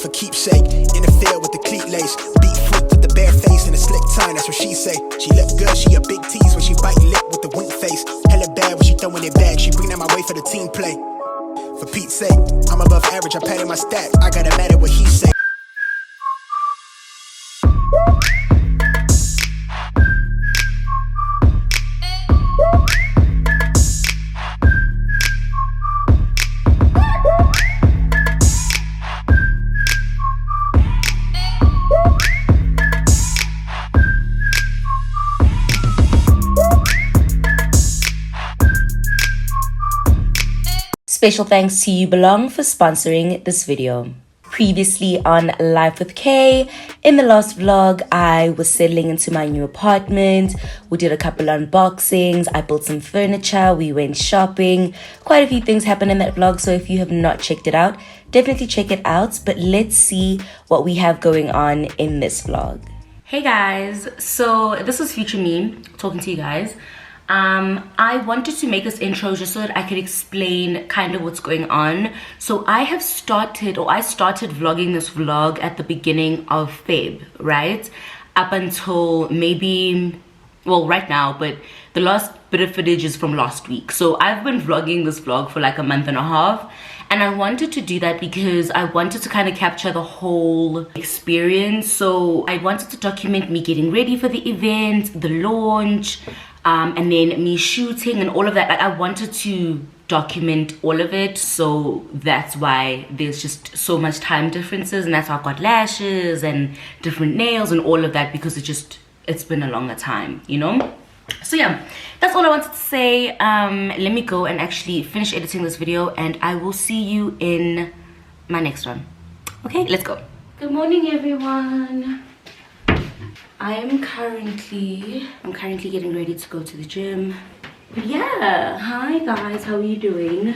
for keepsake. In the field with the cleat lace, beat foot with the bare face and a slick tongue, that's what she say. She look good, she a big tease when she bite lip with the wink face. Hella bad when she throwing it back, she bring that my way for the team play. For Pete's sake, I'm above average, I patted my stack, I gotta matter what he say. Special thanks to YouBelong for sponsoring this video. Previously on Life with Kay, in the last vlog, I was settling into my new apartment. We did a couple unboxings, I built some furniture, we went shopping. Quite a few things happened in that vlog, so if you have not checked it out, definitely check it out. But let's see what we have going on in this vlog. Hey guys, so this is future me talking to you guys. I wanted to make this intro just so that I could explain kind of what's going on. So I started vlogging this vlog at the beginning of Feb, right? Up until maybe, well, right now, but the last bit of footage is from last week. So I've been vlogging this vlog for like a month and a half. And I wanted to do that because I wanted to kind of capture the whole experience. So I wanted to document me getting ready for the event, the launch, and then me shooting and all of that. Like, I wanted to document all of it, so that's why there's just so much time differences, and that's why I've got lashes and different nails and all of that, because it's been a longer time, you know? So yeah, that's all I wanted to say. Let me go and actually finish editing this video, and I will see you in my next one. Okay, let's go. Good morning, everyone. I'm currently getting ready to go to the gym. But yeah, hi guys, how are you doing?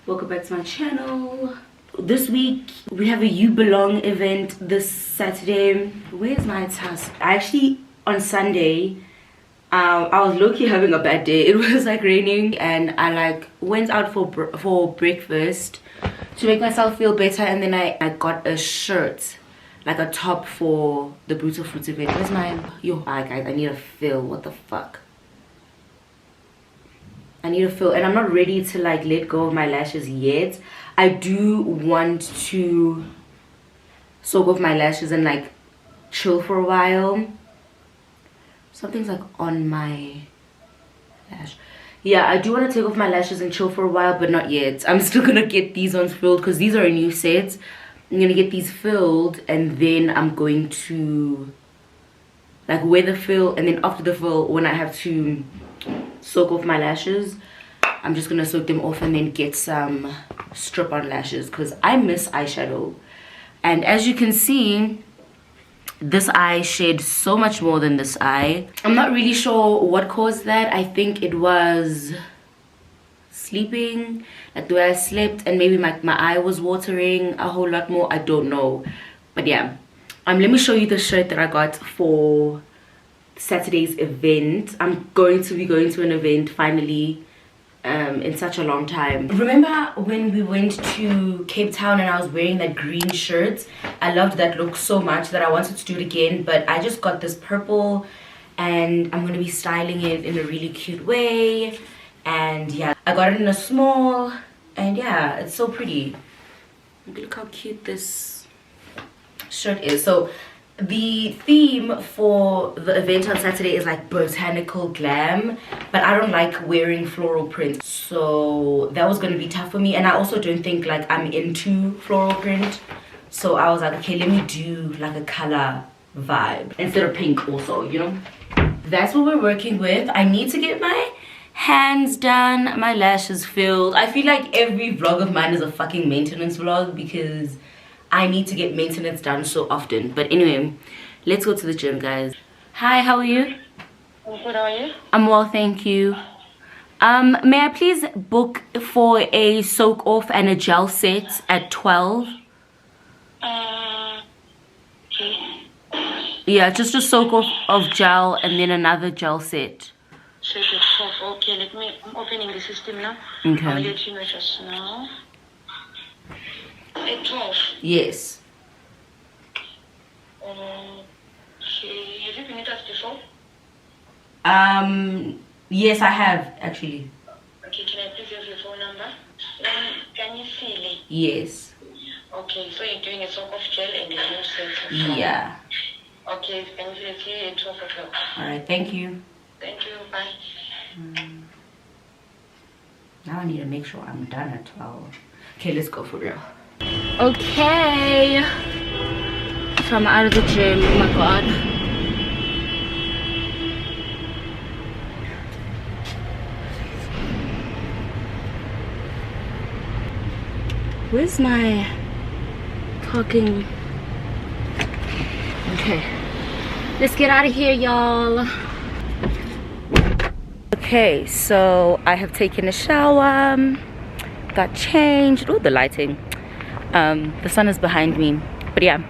Welcome back to my channel. This week we have a YouBelong event this Saturday. Where's my task? Actually, on Sunday, I was low-key having a bad day. It was like raining, and I like went out for breakfast to make myself feel better, and then I got a shirt, like a top for the Brutal Fruits event. Where's my... Yo, alright guys, I need a fill. What the fuck? I need a fill, and I'm not ready to like let go of my lashes yet. I do want to soak off my lashes and like chill for a while. Something's like on my lash. Yeah, I do want to take off my lashes and chill for a while, but not yet. I'm still gonna get these ones filled because these are a new set. I'm gonna get these filled, and then I'm going to like wear the fill, and then after the fill, when I have to soak off my lashes, I'm just gonna soak them off and then get some strip-on lashes because I miss eyeshadow. And as you can see, this eye shed so much more than this eye. I'm not really sure what caused that. I think it was sleeping, like the way I slept, and maybe my eye was watering a whole lot more. I don't know, but yeah, let me show you the shirt that I got for Saturday's event. I'm going to be going to an event finally, in such a long time. Remember when we went to Cape Town and I was wearing that green shirt? I loved that look so much that I wanted to do it again, but I just got this purple, and I'm going to be styling it in a really cute way. And yeah, I got it in a small, and yeah, it's so pretty. Look how cute this shirt is. So the theme for the event on Saturday is like botanical glam, but I don't like wearing floral print, so that was going to be tough for me. And I also don't think like I'm into floral print, so I was like, okay, let me do like a color vibe instead of pink also, you know. That's what we're working with. I need to get my hands done, my lashes filled. I feel like every vlog of mine is a fucking maintenance vlog because I need to get maintenance done so often. But anyway, let's go to the gym, guys. Hi, how are you? I'm good, how are you? I'm well, thank you. May I please book for a soak off and a gel set at 12? Okay. Yeah, just a soak off of gel and then another gel set. So it's 12. Okay, I'm opening the system now. Okay. I'll let you know just now. At 12? Yes. Have you been with us before? Yes, I have actually. Okay, can I please have your phone number? Can you feel it? Yes. Okay, so you're doing a soak of gel and a new set. Yeah. Okay, can you see you at 12 o'clock? Alright, thank you. Thank you, bye. Now I need to make sure I'm done at 12. Okay, let's go for real. Okay. So I'm out of the gym. Oh my god. Where's my talking? Okay. Let's get out of here, y'all. Okay, so I have taken a shower, got changed. Oh, the lighting. The sun is behind me. But yeah,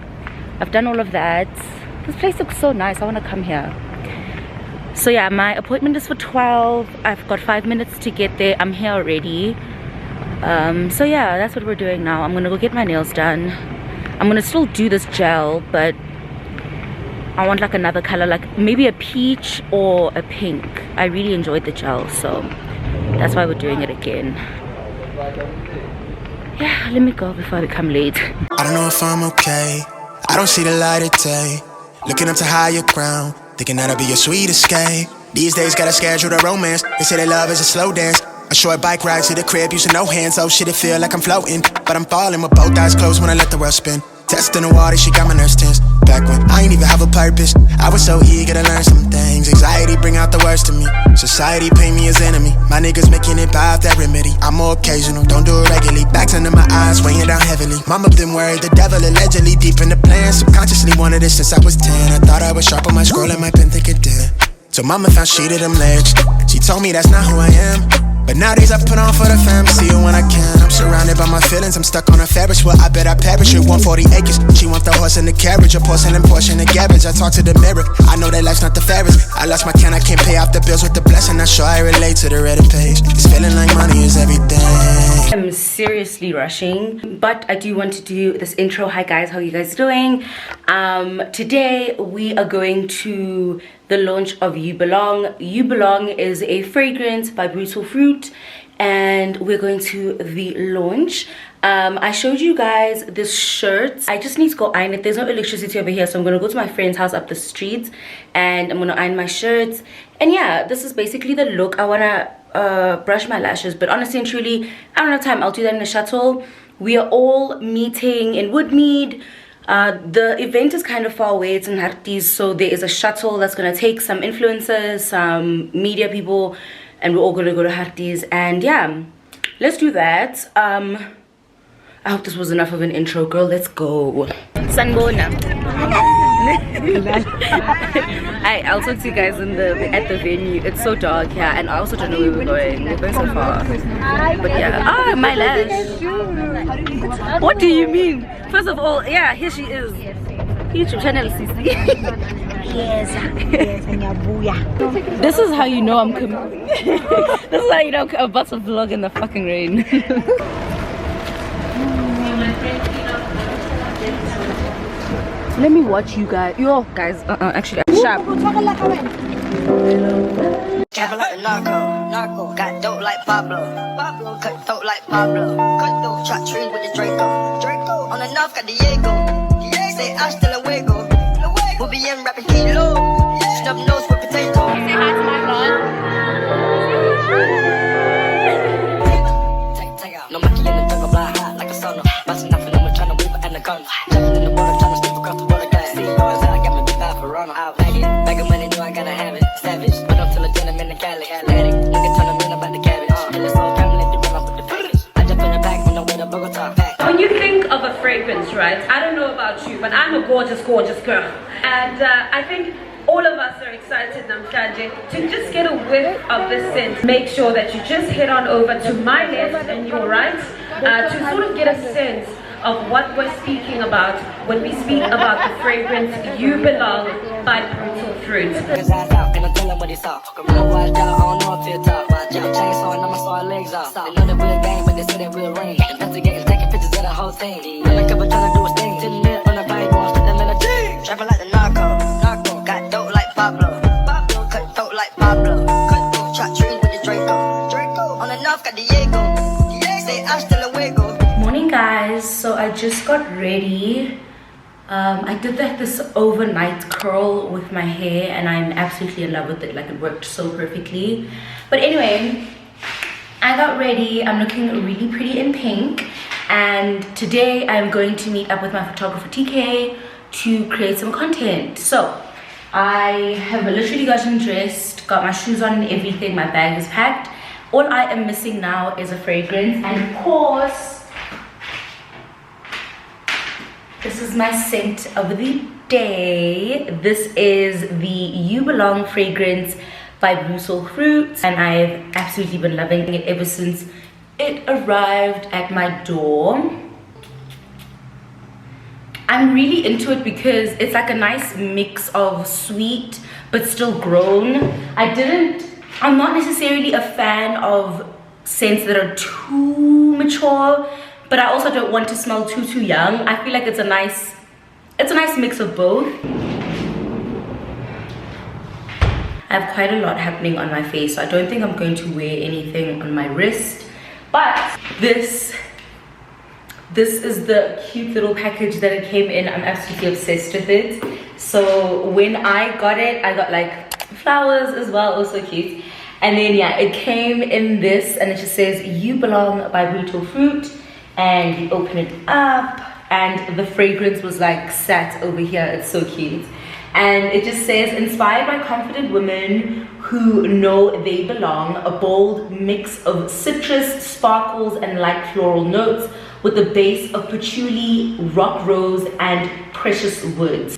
I've done all of that. This place looks so nice. I want to come here. So yeah, my appointment is for 12. I've got 5 minutes to get there. I'm here already. So yeah, that's what we're doing now. I'm gonna go get my nails done. I'm gonna still do this gel, but I want like another color, like maybe a peach or a pink. I really enjoyed the gel, so that's why we're doing it again. Yeah, let me go before I become late. I don't know if I'm okay. I don't see the light of day. Looking up to higher ground, thinking that'll be a sweet escape. These days gotta schedule the romance. They say that love is a slow dance. A short bike ride to the crib using no hands. Oh shit, it feel like I'm floating, but I'm falling with both eyes closed when I let the world spin. Testing the water, she got my nerves tense. Back when I ain't even have a purpose, I was so eager to learn some things. Anxiety bring out the worst in me. Society paint me as enemy. My niggas making it by that remedy. I'm more occasional, don't do it regularly. Backs under my eyes, weighing down heavily. Mama been worried, the devil allegedly deep in the plan. Subconsciously wanted it since I was 10. I thought I was sharp on my scroll and my pen think it did. So mama found shit of them legs. She told me that's not who I am. But nowadays I put on for the fam, see you when I can. I'm surrounded by my feelings, I'm stuck on a Ferris wheel. I bet I perish with 140 acres. She want the horse and the carriage, a porcelain portion of garbage. I talk to the mirror, I know that life's not the fairest. I lost my can, I can't pay off the bills with the blessing. Not sure I relate to the Reddit page. It's feeling like money is everything. I'm seriously rushing, but I do want to do this intro. Hi guys, how are you guys doing? Today we are going to the launch of YouBelong. YouBelong is a fragrance by Brutal Fruit, and we're going to the launch. I showed you guys this shirt. I just need to go iron it. There's no electricity over here, so I'm gonna go to my friend's house up the street and I'm gonna iron my shirts. And yeah, this is basically the look. I wanna brush my lashes, but honestly and truly, I don't have time. I'll do that in a shuttle. We are all meeting in Woodmead. The event is kind of far away. It's in Harties, so there is a shuttle that's gonna take some influencers, some media people, and we're all gonna go to Harties. And yeah, let's do that. I hope this was enough of an intro, girl. Let's go. Sanbona. I'll talk to you guys at the venue. It's so dark here, and I also don't know where we're going. We're going so far. But yeah, my lash. What do you mean? First of all, yeah, here she is. YouTube channel, Sisi. Yes. This is how you know I'm coming. This is how you know I'm about to vlog in the fucking rain. Let me watch you guys. Yo, guys, actually, I'm sharp. Travel like a narco, got dope like Pablo, cut dope like Pablo, cut dope, chop trees with the Draco, on the north got Diego, say hasta luego, we'll be in rapping kilo, snub nose with potato. Say hi to my vlog. Take out, no monkey in the jungle, fly high like a sauna, busting off and I'm trying to weave an anaconda, jumping in the water, trying to slip across the water glass. See, boys out, got me big out for Ronald, I'll bag it, bag of money, know I gotta have it, savage. Cali, nigga turn them in about the cabbage. And it's all family, they run off with the package. I jump in the back when I'm with a Bogota pack. When you think of a fragrance, right? I don't know about you, but I'm a gorgeous, gorgeous girl. And I think all of us are excited, Namhlanje, to just get a whiff of this scent. Make sure that you just head on over to my left and your right to sort of get a sense of what we're speaking about when we speak about the fragrance YouBelong by Brutal Fruit. His eyes out and I'm telling what he saw. Fuck around, watch out, I don't know if he'll talk. Chainsaw and I'ma saw her legs off. They know that we're a gang, but they say that we'll ring. Investigating, taking pictures of the whole thing. Undercover trying to do his thing. To the net on the bike, going straight them in the team. Trapping like the just got ready. I did this overnight curl with my hair and I'm absolutely in love with it. Like, it worked so perfectly. But anyway, I got ready. I'm looking really pretty in pink, and today I'm going to meet up with my photographer TK to create some content. So I have literally gotten dressed, got my shoes on and everything. My bag is packed. All I am missing now is a fragrance, and of course this is my scent of the day. This is the YouBelong fragrance by Brutal Fruits, and I've absolutely been loving it ever since it arrived at my door. I'm really into it because it's like a nice mix of sweet but still grown. I'm not necessarily a fan of scents that are too mature, but I also don't want to smell too young. I feel like it's a nice mix of both. I have quite a lot happening on my face, so I don't think I'm going to wear anything on my wrist. But this is the cute little package that it came in. I'm absolutely obsessed with it. So when I got it, I got like flowers as well, also cute. And then yeah, it came in this, and it just says YouBelong by Brutal Fruit. And you open it up, and the fragrance was like sat over here. It's so cute. And it just says, inspired by confident women who know they belong, a bold mix of citrus, sparkles, and light floral notes with a base of patchouli, rock rose, and precious woods.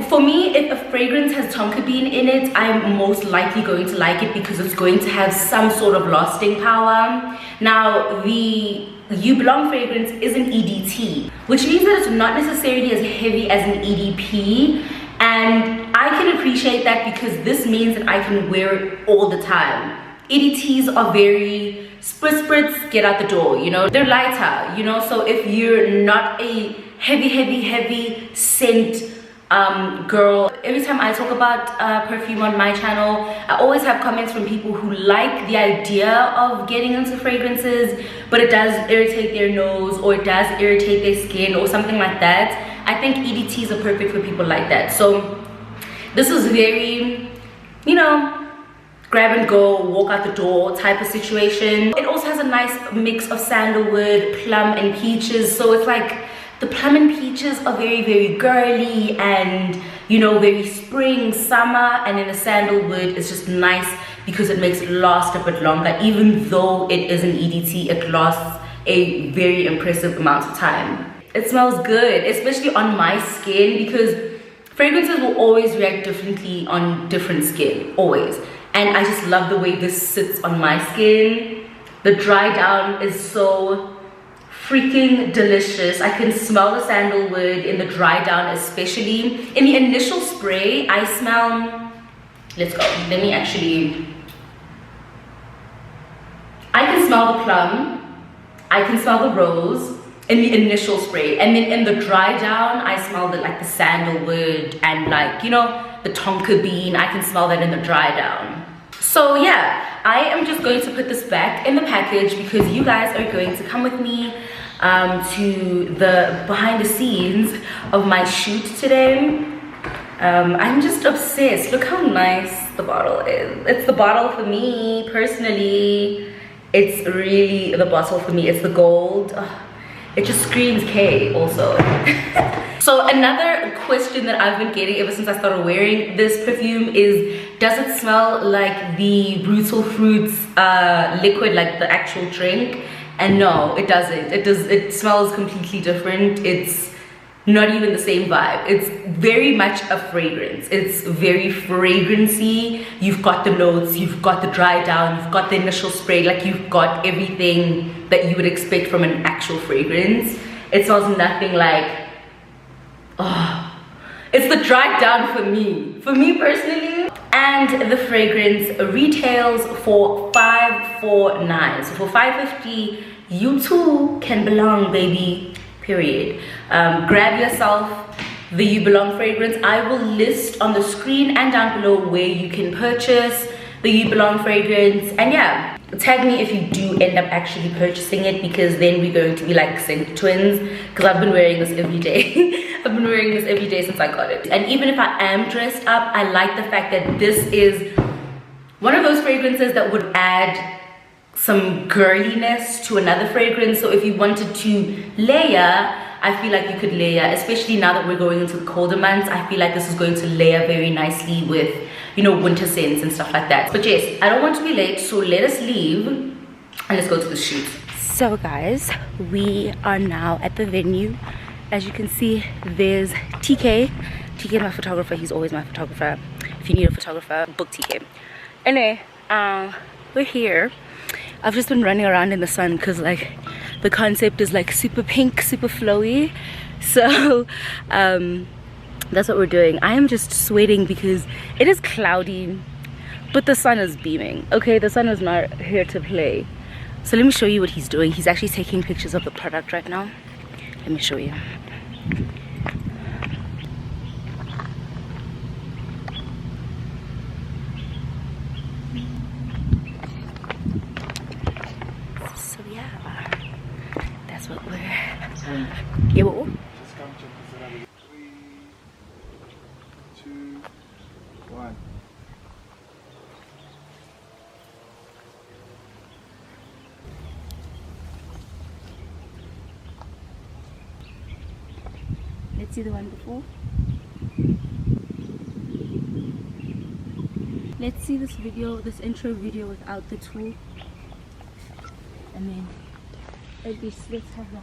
For me, if a fragrance has tonka bean in it, I'm most likely going to like it because it's going to have some sort of lasting power. Now, the YouBelong fragrance is an EDT, which means that it's not necessarily as heavy as an EDP. And I can appreciate that because this means that I can wear it all the time. EDTs are very spritz, get out the door, you know, they're lighter, you know. So if you're not a heavy scent girl, every time I talk about perfume on my channel, I always have comments from people who like the idea of getting into fragrances, but it does irritate their nose or it does irritate their skin or something like that. I think EDTs are perfect for people like that. So this is very, you know, grab and go, walk out the door type of situation. It also has a nice mix of sandalwood, plum, and peaches. So it's like the plum and peaches are very girly and, you know, very spring, summer, and then the sandalwood is just nice because it makes it last a bit longer. Even though it is an EDT, it lasts a very impressive amount of time. It smells good, especially on my skin, because fragrances will always react differently on different skin, always. And I just love the way this sits on my skin. The dry down is so freaking delicious. I can smell the sandalwood in the dry down, especially. In the initial spray, I smell, let's go, let me actually, I can smell the plum, I can smell the rose in the initial spray, and then in the dry down, I smell the sandalwood and like, you know, the tonka bean. I can smell that in the dry down. So yeah, I am just going to put this back in the package because you guys are going to come with me to the behind the scenes of my shoot today. I'm just obsessed. Look how nice the bottle is. It's the bottle for me personally. It's really the bottle for me. It's the gold. It just screams K also. So another question that I've been getting ever since I started wearing this perfume is, does it smell like the Brutal Fruits liquid, like the actual drink? And no, it doesn't. It smells completely different. It's not even the same vibe. It's very much a fragrance. It's very fragrancy. You've got the notes, you've got the dry down, you've got the initial spray, like you've got everything that you would expect from an actual fragrance. It smells nothing like, oh, it's the dry down for me personally. And the fragrance retails for $549. So for $550, you too can belong, baby. Period. Grab yourself the YouBelong fragrance. I will list on the screen and down below where you can purchase the YouBelong fragrance. And yeah, tag me if you do end up actually purchasing it, because then we're going to be like scent twins, because I've been wearing this every day. I've been wearing this every day since I got it. And even if I am dressed up, I like the fact that this is one of those fragrances that would add some girliness to another fragrance. So if you wanted to layer, I feel like you could layer, especially now that we're going into the colder months. I feel like this is going to layer very nicely with, you know, winter scents and stuff like that. But yes, I don't want to be late, so let us leave and let's go to the shoot. So guys, we are now at the venue. As you can see, there's TK. TK is my photographer. He's always my photographer. If you need a photographer, book TK. Anyway, we're here. I've just been running around in the sun because like the concept is like super pink, super flowy. So that's what we're doing. I am just sweating because it is cloudy, but the sun is beaming. Okay, the sun is not here to play. So let me show you what he's doing. He's actually taking pictures of the product right now. Let me show you. So yeah, that's what we're. Yeah, what? 3, 2, 1. Let's see the one before. Let's see this video, this intro video without the tool. And then at least let's have that.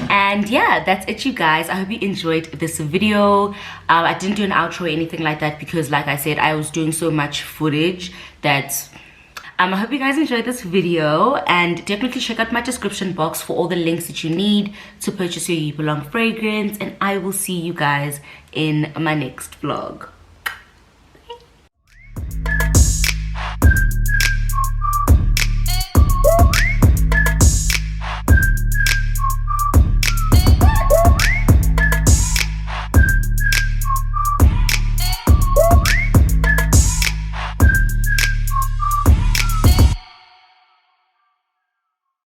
And yeah, that's it, you guys. I hope you enjoyed this video. I didn't do an outro or anything like that because, like I said, I was doing so much footage that I hope you guys enjoyed this video, and definitely check out my description box for all the links that you need to purchase your YouBelong fragrance, and I will see you guys in my next vlog.